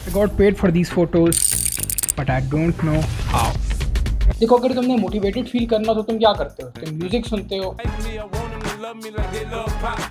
I got paid for these photos, but I don't know how. देखो, अगर तुमने motivated feel करना तो तुम क्या करते हो? तुम म्यूजिक सुनते हो,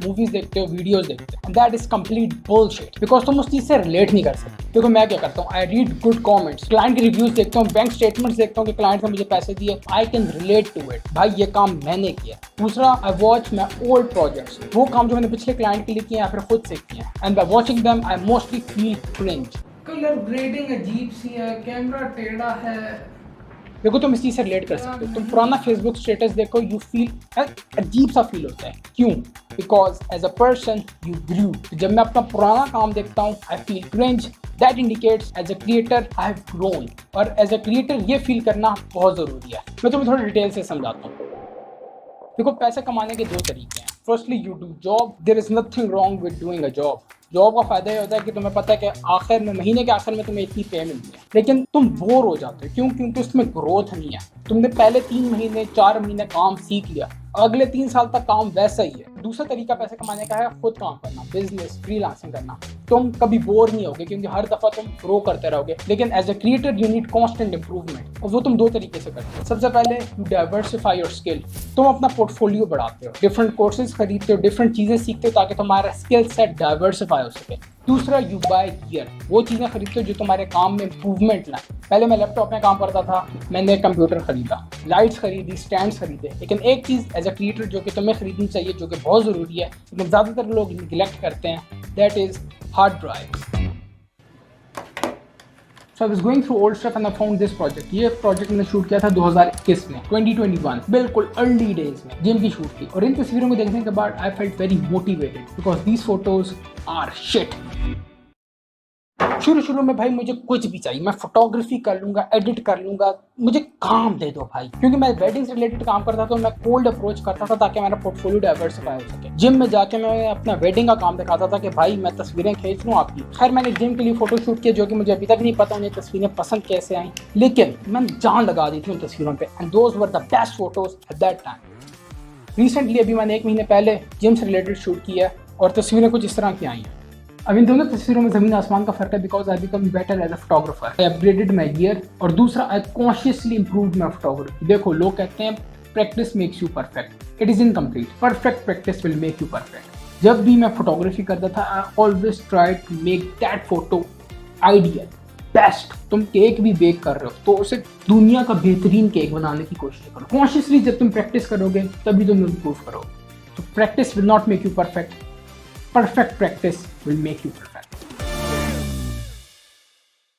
मूवीज देखते हो, वीडियोस देखते हो। That is complete bullshit, because तुम उस चीज से रिलेट नहीं कर सकते। देखो मैं क्या करता हूँ, I read good comments, client के रिव्यूज देखता हूँ, बैंक स्टेटमेंट्स देखता हूँ कि क्लाइंट ने मुझे पैसे दिए, I can relate to it, भाई ये काम मैंने किया। दूसरा, I watch my old projects, वो काम जो मैंने पिछले क्लाइंट के लिए किए या फिर खुद से किए, and by watching them I mostly feel cringe. Colour grading अजीब सी है, कैमरा टेढ़ा है। देखो तुम इस चीज से रिलेट कर सकते हो। तुम पुराना फेसबुक स्टेटस देखो, यू फील अजीब सा फील होता है। क्यों? Because as a person you grew. जब मैं अपना पुराना काम देखता हूँ, I feel cringe. That indicates as a creator I have grown. और एज अ क्रिएटर ये फील करना बहुत जरूरी है। मैं तुम्हें थोड़ा डिटेल से समझाता हूँ। देखो, पैसे कमाने के दो तरीके हैं। Firstly you do job. There is nothing wrong with doing a job. Job का फायदा ये होता है कि तुम्हें पता है कि आखिर में, महीने के आखिर में तुम्हें इतनी पे मिलती है, लेकिन तुम बोर हो जाते हो। क्यों? क्योंकि उसमें ग्रोथ नहीं है। तुमने पहले 3 महीने 4 महीने काम सीख लिया, अगले 3 साल तक काम वैसा ही है। दूसरा तरीका पैसे कमाने का है खुद काम करना, बिजनेस, फ्रीलांसिंग करना। तुम कभी बोर नहीं होगे क्योंकि हर दफा तुम ग्रो करते रहोगे। लेकिन as a creator you need constant improvement, और वो तुम दो तरीके से करते हो। सबसे पहले यू डाइवर्सिफाई योर स्किल। तुम अपना पोर्टफोलियो बढ़ाते हो, डिफरेंट कोर्सेज खरीदते हो, डिफरेंट चीजें सीखते हो ताकि तुम्हारा स्किल सेट डाइवर्सिफाई हो सके। दूसरा, यू बाय गियर। वो चीजें खरीदते हो जो तुम्हारे काम में इंप्रूवमेंट लाए। पहले मैं लैपटॉप में काम करता था, मैंने कंप्यूटर खरीदा, लाइट्स खरीदी, स्टैंड्स खरीदे। लेकिन एक चीज एज अ क्रिएटर जो कि तुम्हें खरीदनी चाहिए, जो कि बहुत जरूरी है लेकिन ज्यादातर लोग निगलेक्ट करते हैं, that is hard drive. So I was going through old stuff and I found this project. ये प्रोजेक्ट मैंने शूट किया था 2021 में, 2021, बिल्कुल अर्ली डेज में जिम की शूट की। और इन तस्वीरों को देखने के बाद I felt very motivated because these photos are shit. शुरू में भाई मुझे कुछ भी चाहिए, मैं फोटोग्राफी कर लूंगा, एडिट कर लूंगा, मुझे काम दे दो भाई। क्योंकि मैं वेडिंग से रिलेटेड काम करता था, तो मैं कोल्ड अप्रोच करता था ताकि मेरा पोर्टफोलियो डाइवर्सिफाई हो सके। जिम में जाके मैं अपना वेडिंग का काम दिखाता था कि भाई मैं तस्वीरें खींच लूँ आपकी। खैर मैंने जिम के लिए फोटो शूट किया, जो कि मुझे अभी तक नहीं पता उन्हें तस्वीरें पसंद कैसे आई, लेकिन मैंने जान लगा दी थी उन तस्वीरों पे, and those were the best photos at that time. Recently अभी मैंने 1 महीने पहले जिम से रिलेटेड शूट किया और तस्वीरें कुछ इस तरह की आई हैं। अब इन दोनों तस्वीरों में जमीन आसमान का फर्क है, because I become better as a photographer. I upgraded my gear, और दूसरा I consciously improved my photography. देखो, लोग कहते हैं practice makes you perfect, it is incomplete. Perfect practice will make you perfect. जब भी मैं फोटोग्राफी करता था, I always try to make that photo ideal, best. तुम केक भी बेक कर रहे हो तो उसे दुनिया का बेहतरीन केक बनाने की कोशिश करो। कॉन्शियसली जब तुम प्रैक्टिस करोगे तभी तुम इम्प्रूव करोगे। तो practice will not make you perfect, perfect practice will make you perfect.